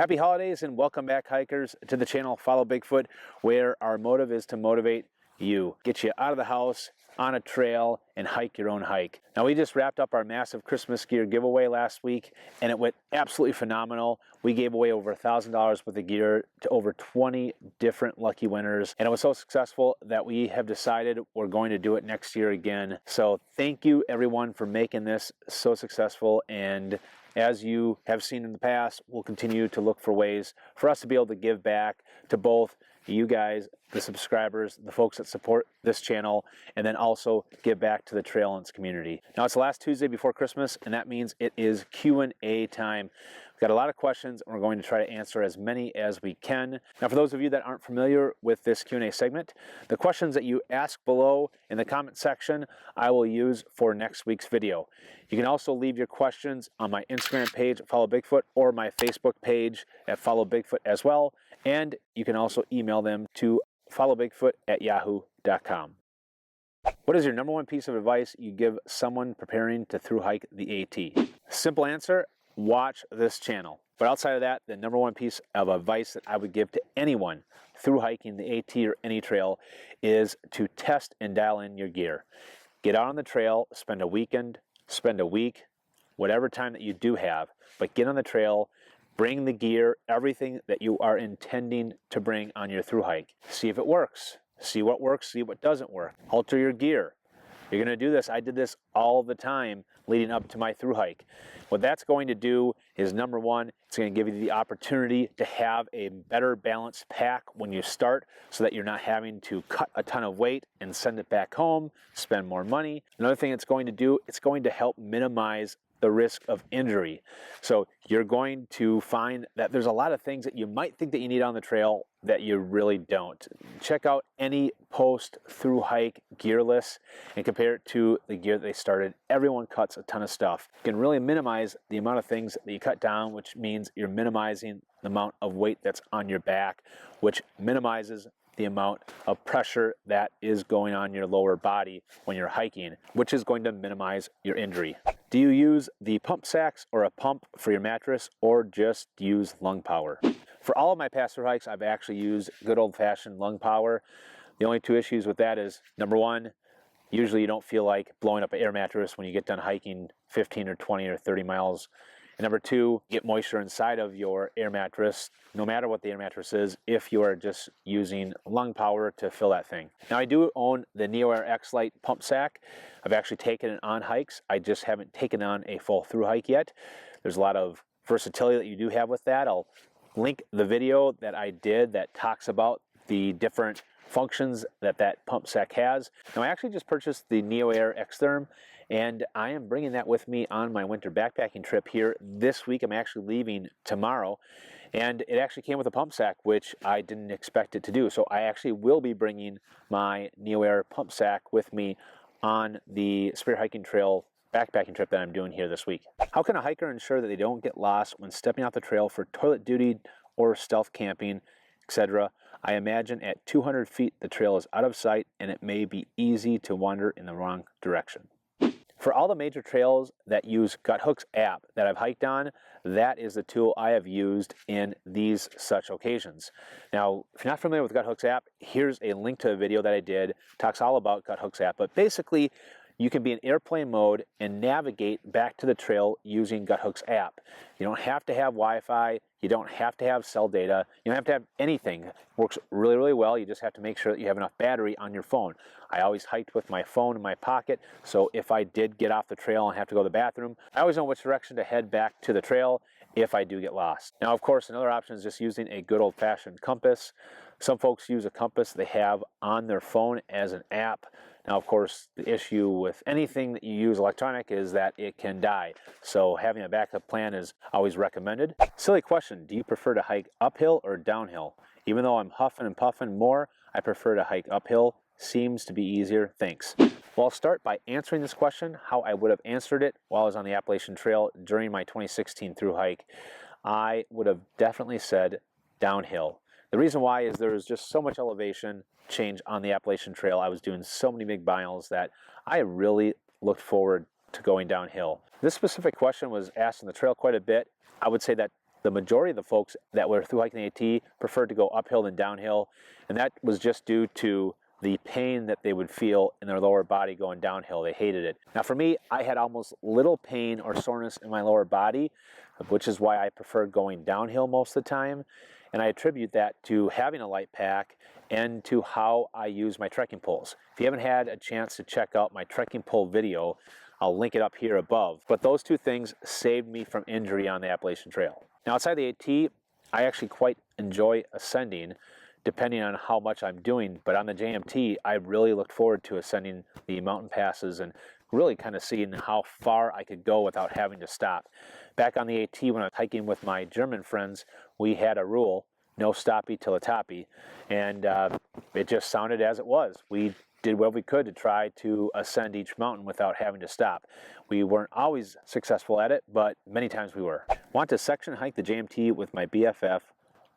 Happy holidays and welcome back, hikers, to the channel Follow Bigfoot, where our motive is to motivate you, get you out of the house, on a trail, and hike your own hike. Now, we just wrapped up our massive Christmas gear giveaway last week, and it went absolutely phenomenal. We gave away over $1,000 worth of gear to over 20 different lucky winners, and it was so successful that we have decided we're going to do it next year again. So thank you, everyone, for making this so successful, and as you have seen in the past, we'll continue to look for ways for us to be able to give back to both you guys, the subscribers, the folks that support this channel, and then also give back to the trail and its community. Now, it's the last Tuesday before Christmas, and that means it is Q&A time. We've got a lot of questions, and we're going to try to answer as many as we can. Now, for those of you that aren't familiar with this Q&A segment, the questions that you ask below in the comment section, I will use for next week's video. You can also leave your questions on my Instagram page, Follow Bigfoot, or my Facebook page at Follow Bigfoot as well. And you can also email them to followbigfoot@yahoo.com. What is your number one piece of advice you give someone preparing to thru-hike the AT? Simple answer, watch this channel. But outside of that, the number one piece of advice that I would give to anyone thru-hiking the AT or any trail is to test and dial in your gear. Get out on the trail, spend a weekend, spend a week, whatever time that you do have, but get on the trail, bring the gear, everything that you are intending to bring on your thru-hike. See if it works. See what doesn't work. Alter your gear. You're going to do this. I did this all the time leading up to my thru-hike. What that's going to do is, number one, it's going to give you the opportunity to have a better balanced pack when you start so that you're not having to cut a ton of weight and send it back home, spend more money. Another thing it's going to do, it's going to help minimize the risk of injury. So you're going to find that there's a lot of things that you might think that you need on the trail that you really don't. Check out any post thru-hike gear list and compare it to the gear that they started. Everyone cuts a ton of stuff. You can really minimize the amount of things that you cut down, which means you're minimizing the amount of weight that's on your back, which minimizes the amount of pressure that is going on your lower body when you're hiking, which is going to minimize your injury. Do you use the pump sacks or a pump for your mattress, or just use lung power? For all of my past hikes, I've actually used good old-fashioned lung power. The only two issues with that is, number one, usually you don't feel like blowing up an air mattress when you get done hiking 15 or 20 or 30 miles. And number two, get moisture inside of your air mattress, no matter what the air mattress is, if you are just using lung power to fill that thing. Now, I do own the NeoAir X-Lite pump sack. I've actually taken it on hikes. I just haven't taken on a full thru-hike yet. There's a lot of versatility that you do have with that. I'll link the video that I did that talks about the different functions that that pump sack has. Now, I actually just purchased the NeoAir X-Therm, and I am bringing that with me on my winter backpacking trip here this week. I'm actually leaving tomorrow, and it actually came with a pump sack, which I didn't expect it to do. So I actually will be bringing my NeoAir pump sack with me on the Spear Hiking Trail backpacking trip that I'm doing here this week. How can a hiker ensure that they don't get lost when stepping off the trail for toilet duty or stealth camping, etc.? I imagine at 200 feet the trail is out of sight and it may be easy to wander in the wrong direction. For all the major trails that use Guthook's app that I've hiked on, that is the tool I have used in these such occasions. Now, if you're not familiar with Guthook's app, here's a link to a video that I did. It talks all about Guthook's app, but basically, you can be in airplane mode and navigate back to the trail using Guthook's app. You don't have to have Wi-Fi. You don't have to have cell data. You don't have to have anything. It works really, really well. You just have to make sure that you have enough battery on your phone. I always hiked with my phone in my pocket, so if I did get off the trail and have to go to the bathroom, I always know which direction to head back to the trail if I do get lost. Now, of course, another option is just using a good old-fashioned compass. Some folks use a compass they have on their phone as an app. Now, of course, the issue with anything that you use electronic is that it can die. So having a backup plan is always recommended. Silly question, do you prefer to hike uphill or downhill? Even though I'm huffing and puffing more, I prefer to hike uphill. Seems to be easier. Thanks. Well, I'll start by answering this question, how I would have answered it while I was on the Appalachian Trail during my 2016 thru-hike. I would have definitely said downhill. The reason why is there was just so much elevation change on the Appalachian Trail. I was doing so many big miles that I really looked forward to going downhill. This specific question was asked on the trail quite a bit. I would say that the majority of the folks that were through hiking the AT preferred to go uphill than downhill, and that was just due to the pain that they would feel in their lower body going downhill. They hated it. Now for me, I had almost little pain or soreness in my lower body, which is why I preferred going downhill most of the time. And I attribute that to having a light pack and to how I use my trekking poles. If you haven't had a chance to check out my trekking pole video, I'll link it up here above. But those two things saved me from injury on the Appalachian Trail. Now outside the AT, I actually quite enjoy ascending, depending on how much I'm doing. But on the JMT, I really looked forward to ascending the mountain passes and really kind of seeing how far I could go without having to stop. Back on the AT, when I was hiking with my German friends, we had a rule, no stoppy till a toppy, and it just sounded as it was. We did what we could to try to ascend each mountain without having to stop. We weren't always successful at it, but many times we were. Want to section hike the JMT with my BFF.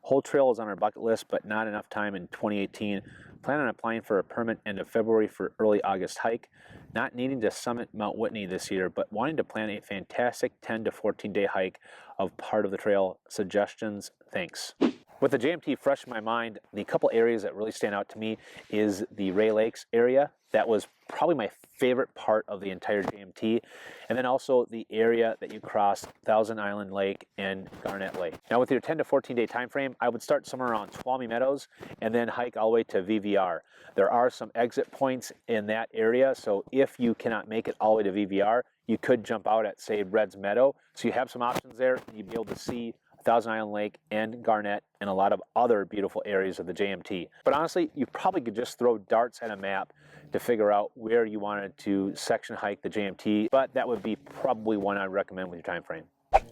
Whole trail is on our bucket list, but not enough time in 2018. Plan on applying for a permit end of February for early August hike. Not needing to summit Mount Whitney this year, but wanting to plan a fantastic 10 to 14 day hike of part of the trail. Suggestions? Thanks. With the JMT fresh in my mind, the couple areas that really stand out to me is the Ray Lakes area. That was probably my favorite part of the entire JMT. And then also the area that you cross Thousand Island Lake and Garnett Lake. Now with your 10 to 14 day time frame, I would start somewhere around Tuolumne Meadows and then hike all the way to VVR. There are some exit points in that area, so if you cannot make it all the way to VVR, you could jump out at, say, Red's Meadow. So you have some options there, and you'd be able to see Thousand Island Lake and Garnett and a lot of other beautiful areas of the JMT. But honestly, you probably could just throw darts at a map to figure out where you wanted to section hike the JMT, but that would be probably one I'd recommend with your time frame.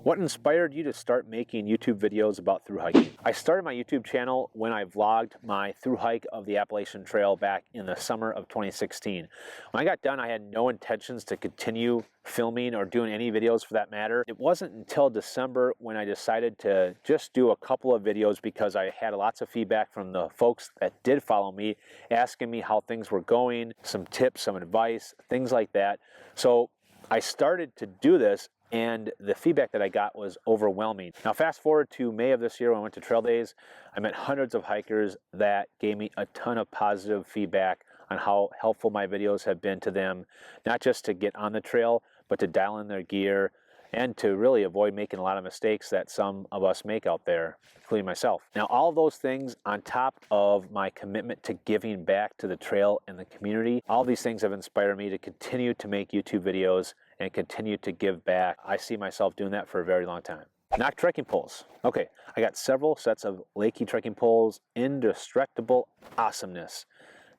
What inspired you to start making YouTube videos about thru hiking? I started my YouTube channel when I vlogged my thru hike of the Appalachian Trail back in the summer of 2016. When I got done, I had no intentions to continue filming or doing any videos for that matter. It wasn't until December when I decided to just do a couple of videos because I had lots of feedback from the folks that did follow me, asking me how things were going, some tips, some advice, things like that. So I started to do this, and the feedback that I got was overwhelming. Now fast forward to May of this year when I went to Trail Days, I met hundreds of hikers that gave me a ton of positive feedback on how helpful my videos have been to them, not just to get on the trail, but to dial in their gear and to really avoid making a lot of mistakes that some of us make out there, including myself. Now all of those things on top of my commitment to giving back to the trail and the community, all these things have inspired me to continue to make YouTube videos and continue to give back. I see myself doing that for a very long time. Nok Trekking Poles. Okay, I got several sets of Lakey trekking poles, indestructible awesomeness.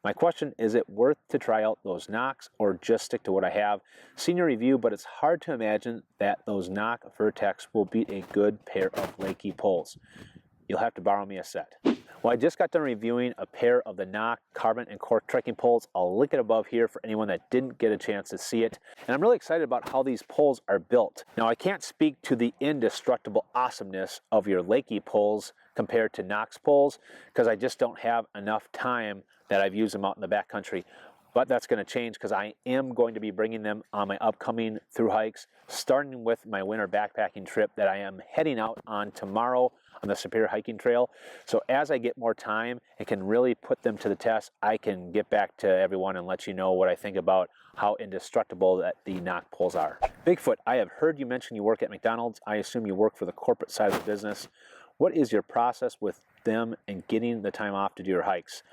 My question, is it worth to try out those Noks or just stick to what I have? Seen your review, but it's hard to imagine that those Nok Vertex will beat a good pair of Lakey poles. You'll have to borrow me a set. Well, I just got done reviewing a pair of the Nok carbon and cork trekking poles. I'll link it above here for anyone that didn't get a chance to see it. And I'm really excited about how these poles are built. Now, I can't speak to the indestructible awesomeness of your Lakey poles compared to Nok's poles because I just don't have enough time that I've used them out in the backcountry. But that's going to change because I am going to be bringing them on my upcoming thru hikes, starting with my winter backpacking trip that I am heading out on tomorrow on the Superior Hiking Trail. So as I get more time and can really put them to the test, I can get back to everyone and let you know what I think about how indestructible that the Nok poles are. Bigfoot, I have heard you mention you work at McDonald's. I assume you work for the corporate side of the business. What is your process with them and getting the time off to do your hikes?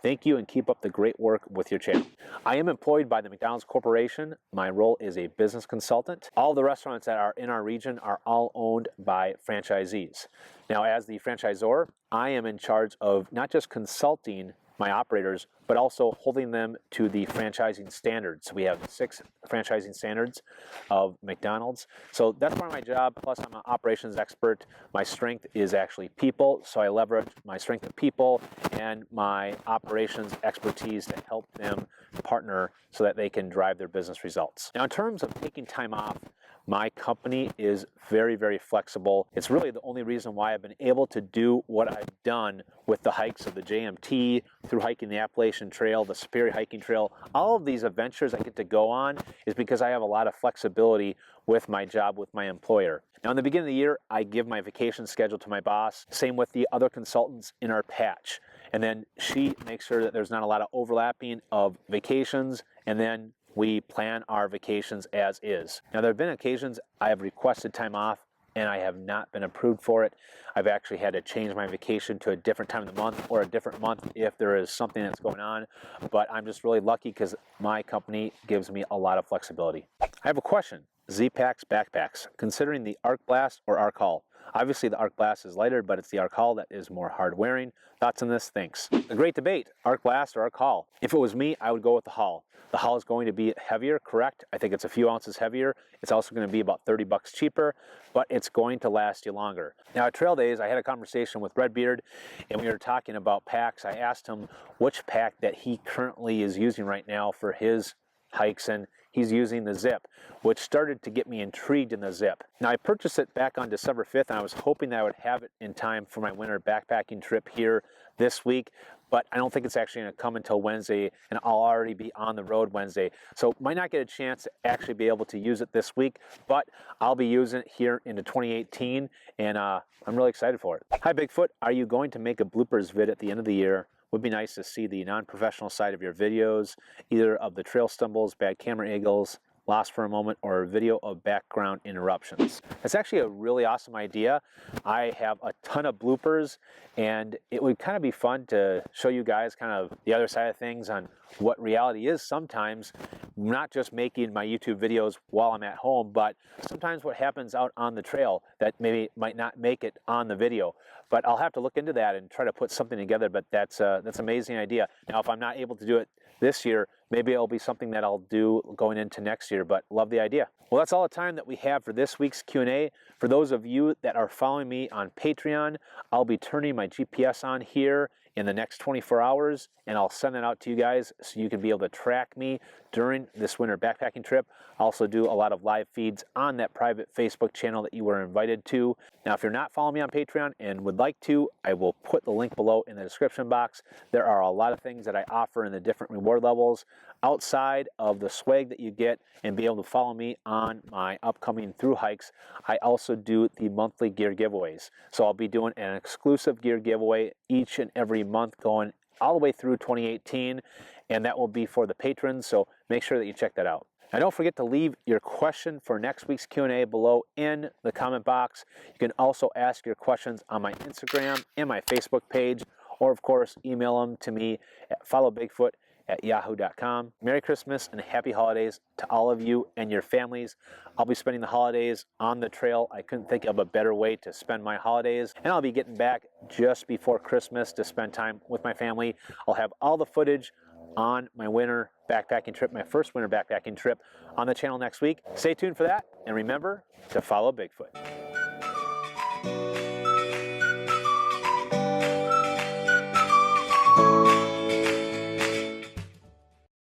Thank you and keep up the great work with your channel. I am employed by the McDonald's Corporation. My role is a business consultant. All the restaurants that are in our region are all owned by franchisees. Now, as the franchisor, I am in charge of not just consulting my operators, but also holding them to the franchising standards. We have 6 franchising standards of McDonald's. So that's part of my job. Plus, I'm an operations expert. My strength is actually people. So I leverage my strength of people and my operations expertise to help them partner so that they can drive their business results. Now, in terms of taking time off, my company is very, very flexible. It's really the only reason why I've been able to do what I've done with the hikes of the JMT, through hiking the Appalachian Trail, the Superior Hiking Trail. All of these adventures I get to go on is because I have a lot of flexibility with my job with my employer. Now, in the beginning of the year, I give my vacation schedule to my boss, same with the other consultants in our patch. And then she makes sure that there's not a lot of overlapping of vacations, and then we plan our vacations as is. Now, there have been occasions I have requested time off and I have not been approved for it. I've actually had to change my vacation to a different time of the month or a different month if there is something that's going on. But I'm just really lucky because my company gives me a lot of flexibility. I have a question. Zpacks backpacks, considering the Arc Blast or Arc Haul. Obviously the Arc Blast is lighter, but it's the Arc Haul that is more hard wearing. Thoughts on this? Thanks. The great debate, Arc Blast or Arc Haul. If it was me, I would go with the Haul. The Haul is going to be heavier, correct? I think it's a few ounces heavier. It's also going to be about 30 bucks cheaper, but it's going to last you longer. Now at Trail Days, I had a conversation with Redbeard and we were talking about packs. I asked him which pack that he currently is using right now for his hikes, and he's using the Zip, which started to get me intrigued in the Zip. Now I purchased it back on December 5th and I was hoping that I would have it in time for my winter backpacking trip here this week, but I don't think it's actually going to come until Wednesday, and I'll already be on the road Wednesday. So might not get a chance to actually be able to use it this week, but I'll be using it here into 2018, and I'm really excited for it. Hi Bigfoot, are you going to make a bloopers vid at the end of the year? Would be nice to see the non-professional side of your videos, either of the trail stumbles, bad camera angles, lost for a moment, or a video of background interruptions. That's actually a really awesome idea. I have a ton of bloopers, and it would kind of be fun to show you guys kind of the other side of things on what reality is sometimes, not just making my YouTube videos while I'm at home, but sometimes what happens out on the trail that maybe might not make it on the video. But I'll have to look into that and try to put something together, but that's an amazing idea. Now, if I'm not able to do it this year, maybe it'll be something that I'll do going into next year, but love the idea. Well, that's all the time that we have for this week's Q&A. For those of you that are following me on Patreon, I'll be turning my GPS on here in the next 24 hours, and I'll send it out to you guys so you can be able to track me during this winter backpacking trip. I also do a lot of live feeds on that private Facebook channel that you were invited to. Now, if you're not following me on Patreon and would like to, I will put the link below in the description box. There are a lot of things that I offer in the different reward levels outside of the swag that you get and be able to follow me on my upcoming thru hikes. I also do the monthly gear giveaways. So I'll be doing an exclusive gear giveaway each and every month going all the way through 2018, and that will be for the patrons, so make sure that you check that out. Now, don't forget to leave your question for next week's Q&A below in the comment box. You can also ask your questions on my Instagram and my Facebook page, or of course, email them to me at followbigfoot@yahoo.com. Merry Christmas and happy holidays to all of you and your families. I'll be spending the holidays on the trail. I couldn't think of a better way to spend my holidays, and I'll be getting back just before Christmas to spend time with my family. I'll have all the footage on my winter backpacking trip, my first winter backpacking trip, on the channel next week. Stay tuned for that, and remember to follow Bigfoot.